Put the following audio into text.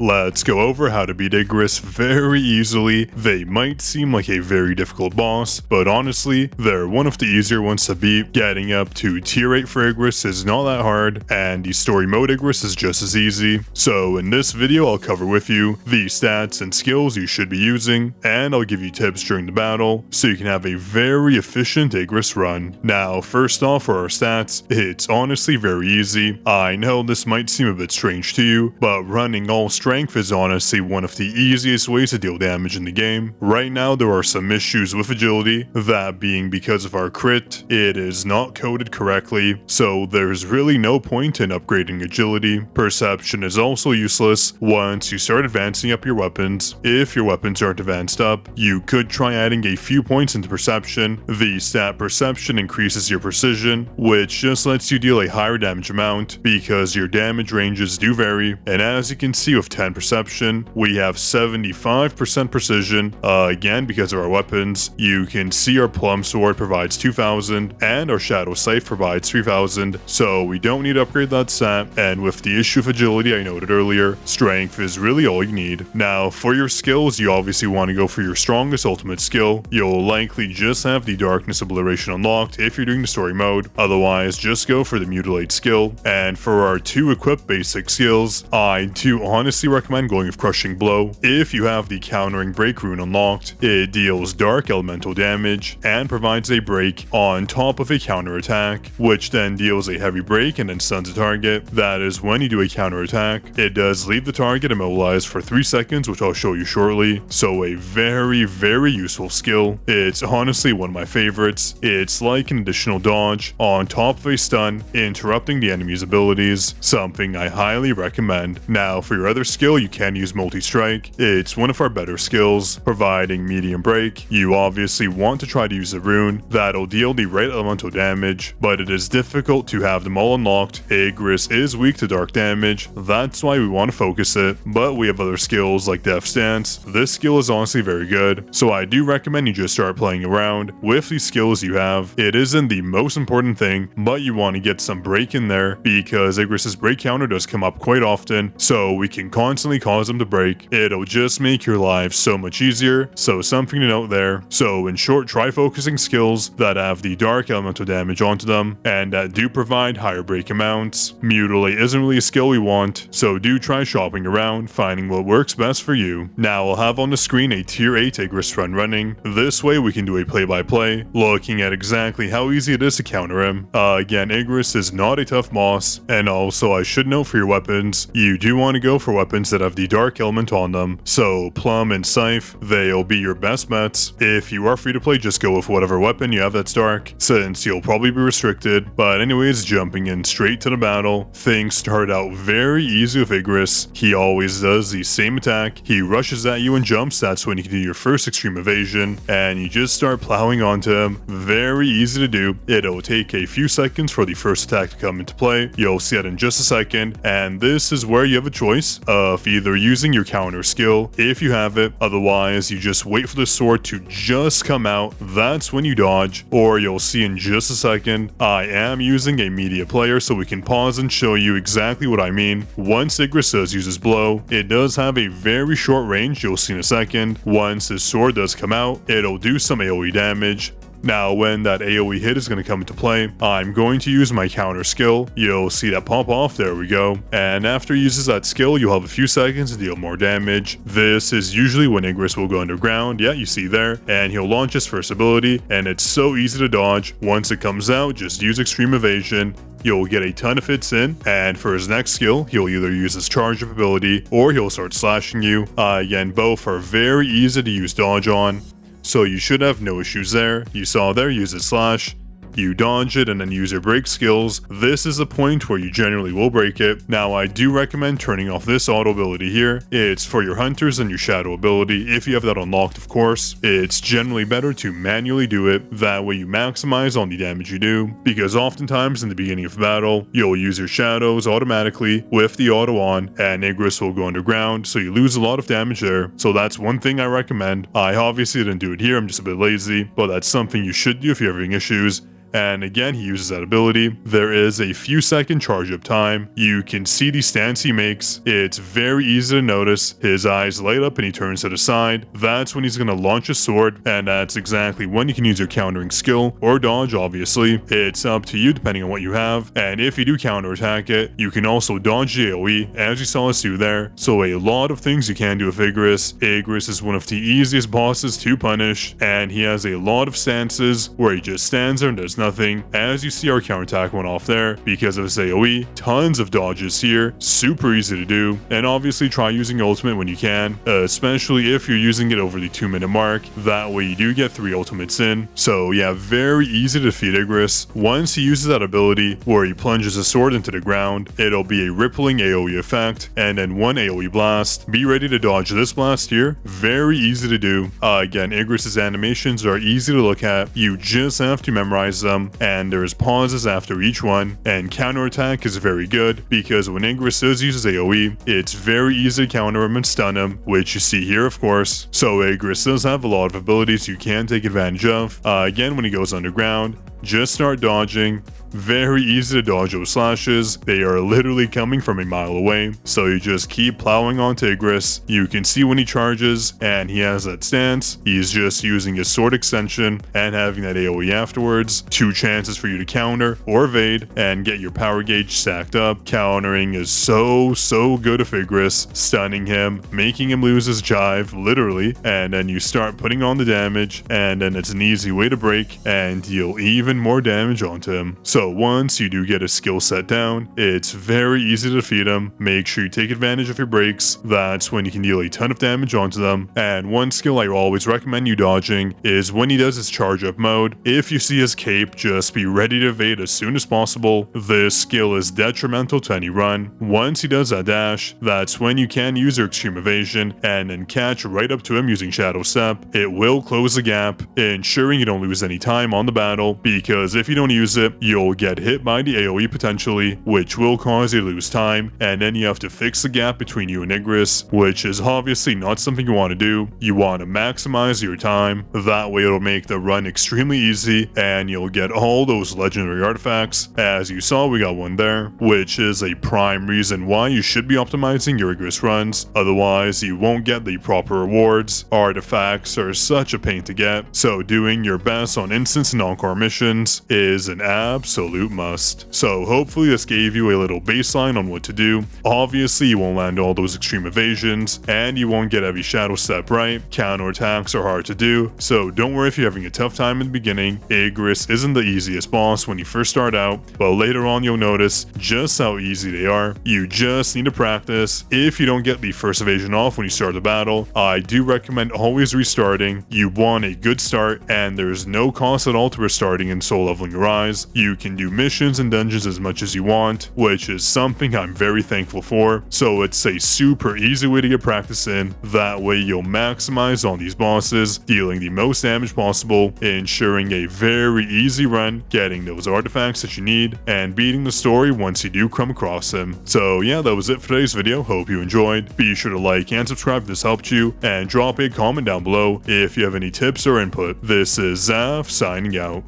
Let's go over how to beat Igris very easily. They might seem like a very difficult boss, but honestly, they're one of the easier ones to beat. Getting up to tier 8 for Igris is not that hard, and the story mode Igris is just as easy. So in this video, I'll cover with you the stats and skills you should be using, and I'll give you tips during the battle, so you can have a very efficient Igris run. Now, first off, for our stats, it's honestly very easy. I know this might seem a bit strange to you, but running all strength is honestly one of the easiest ways to deal damage in the game. Right now there are some issues with agility, that being because of our crit, it is not coded correctly, so there's really no point in upgrading agility. Perception is also useless once you start advancing up your weapons. If your weapons aren't advanced up, you could try adding a few points into perception. The stat perception increases your precision, which just lets you deal a higher damage amount because your damage ranges do vary, and as you can see with 10 perception, we have 75% precision. Again, because of our weapons, you can see our plum sword provides 2000 and our shadow scythe provides 3000, so we don't need to upgrade that stat. And with the issue of agility I noted earlier, strength is really all you need. Now for your skills, you obviously want to go for your strongest ultimate skill. You'll likely just have the darkness obliteration unlocked if you're doing the story mode, otherwise just go for the mutilate skill. And for our two equipped basic skills, I do honestly recommend going with crushing blow. If you have the countering break rune unlocked, it deals dark elemental damage and provides a break on top of a counter attack, which then deals a heavy break and then stuns a target. That is when you do a counter attack, it does leave the target immobilized for 3 seconds, which I'll show you shortly. So a very useful skill. It's honestly one of my favorites. It's like an additional dodge on top of a stun, interrupting the enemy's abilities, something I highly recommend. Now for your other skill, you can use multi-strike. It's one of our better skills, providing medium break. You obviously want to try to use a rune that'll deal the right elemental damage, but it is difficult to have them all unlocked. Igris is weak to dark damage, that's why we want to focus it, but we have other skills like Death Stance. This skill is honestly very good, so I do recommend you just start playing around with these skills you have. It isn't the most important thing, but you want to get some break in there because Igris's break counter does come up quite often, so we can constantly cause them to break. It'll just make your life so much easier, so something to note there. So in short, try focusing skills that have the dark elemental damage onto them and that do provide higher break amounts. Mutilate isn't really a skill we want, so do try shopping around, finding what works best for you. Now I'll have on the screen a tier 8 Igris run running. This way we can do a play-by-play, looking at exactly how easy it is to counter him. Again, Igris is not a tough boss, and also I should note for your weapons, you do want to go for weapons that have the dark element on them, so plum and scythe, they'll be your best bets. If you are free to play, just go with whatever weapon you have that's dark, since you'll probably be restricted. But anyways, jumping in straight to the battle, things start out very easy with Igris. He always does the same attack, he rushes at you and jumps, that's when you can do your first extreme evasion, and you just start plowing onto him. Very easy to do. It'll take a few seconds for the first attack to come into play, you'll see that in just a second, and this is where you have a choice of either using your counter skill if you have it, otherwise you just wait for the sword to just come out, that's when you dodge, or you'll see in just a second, I am using a media player so we can pause and show you exactly what I mean. Once Igris does use his blow, it does have a very short range, you'll see in a second. Once his sword does come out, it'll do some AoE damage. Now when that AoE hit is going to come into play, I'm going to use my counter skill. You'll see that pop off, there we go. And after he uses that skill, you'll have a few seconds to deal more damage. This is usually when Igris will go underground, yeah, you see there, and he'll launch his first ability, and it's so easy to dodge. Once it comes out, just use extreme evasion. You'll get a ton of hits in, and for his next skill, he'll either use his charge up ability, or he'll start slashing you. Again, both are very easy to use dodge on, so you should have no issues there. You saw there, use his slash. You dodge it and then use your break skills. This is the point where you generally will break it. Now I do recommend turning off this auto ability here. It's for your hunters and your shadow ability. If you have that unlocked, of course, it's generally better to manually do it. That way you maximize on the damage you do, because oftentimes in the beginning of battle, you'll use your shadows automatically with the auto on, and Igris will go underground, so you lose a lot of damage there. So that's one thing I recommend. I obviously didn't do it here, I'm just a bit lazy, but that's something you should do if you're having issues. and again he uses that ability. There is a few second charge up time. You can see the stance he makes. It's very easy to notice. His eyes light up and he turns to the side. That's when he's going to launch a sword, and that's exactly when you can use your countering skill or dodge. Obviously it's up to you depending on what you have, and if you do counterattack it, you can also dodge the AoE as you saw us do there. So a lot of things you can do with Igris. Igris is one of the easiest bosses to punish, and he has a lot of stances where he just stands there and does nothing. As you see, our counterattack went off there because of his AoE. Tons of dodges here, super easy to do, and obviously try using ultimate when you can, especially if you're using it over the 2-minute mark. That way you do get 3 ultimates in. So yeah, very easy to defeat Igris. Once he uses that ability where he plunges a sword into the ground, it'll be a rippling AoE effect and then 1 AoE blast. Be ready to dodge this blast here. Very easy to do. Again, Igris's animations are easy to look at. You just have to memorize them, and there's pauses after each one. And counterattack is very good because when Igris does use his AoE, it's very easy to counter him and stun him, which you see here of course. So Igris does have a lot of abilities you can take advantage of. Again, when he goes underground, just start dodging. Very easy to dodge those slashes. They are literally coming from a mile away, so you just keep plowing onto Igris. You can see when he charges and he has that stance, he's just using his sword extension and having that AoE afterwards. 2 chances for you to counter or evade and get your power gauge stacked up. Countering is so good with Igris, stunning him, making him lose his jive literally, and then you start putting on the damage, and then it's an easy way to break and deal even more damage onto him. So once you do get a skill set down, it's very easy to defeat him. Make sure you take advantage of your breaks. That's when you can deal a ton of damage onto them. And one skill I always recommend you dodging is when he does his charge up mode. If you see his cape, just be ready to evade as soon as possible. This skill is detrimental to any run. Once he does that dash, that's when you can use your extreme evasion and then catch right up to him using Shadow Step. It will close the gap, ensuring you don't lose any time on the battle, because if you don't use it, you'll get hit by the AoE potentially, which will cause you to lose time, and then you have to fix the gap between you and Igris, which is obviously not something you want to do. You want to maximize your time. That way it'll make the run extremely easy, and you'll get all those legendary artifacts. As you saw, we got one there, which is a prime reason why you should be optimizing your Igris runs. Otherwise, you won't get the proper rewards. Artifacts are such a pain to get, so doing your best on instance and encore missions is an absolute must. So hopefully this gave you a little baseline on what to do. Obviously you won't land all those extreme evasions, and you won't get every Shadow Step right. Counterattacks are hard to do, so don't worry if you're having a tough time in the beginning. Igris isn't the easiest boss when you first start out, but later on you'll notice just how easy they are. You just need to practice. If you don't get the first evasion off when you start the battle, I do recommend always restarting. You want a good start, and there's no cost at all to restarting and soul leveling your eyes. You can do missions and dungeons as much as you want, which is something I'm very thankful for. So it's a super easy way to get practice in. That way you'll maximize on these bosses, dealing the most damage possible, ensuring a very easy run, getting those artifacts that you need, and beating the story once you do come across them. So yeah, that was it for today's video. Hope you enjoyed. Be sure to like and subscribe if this helped you, and drop a comment down below if you have any tips or input. This is Zaf signing out.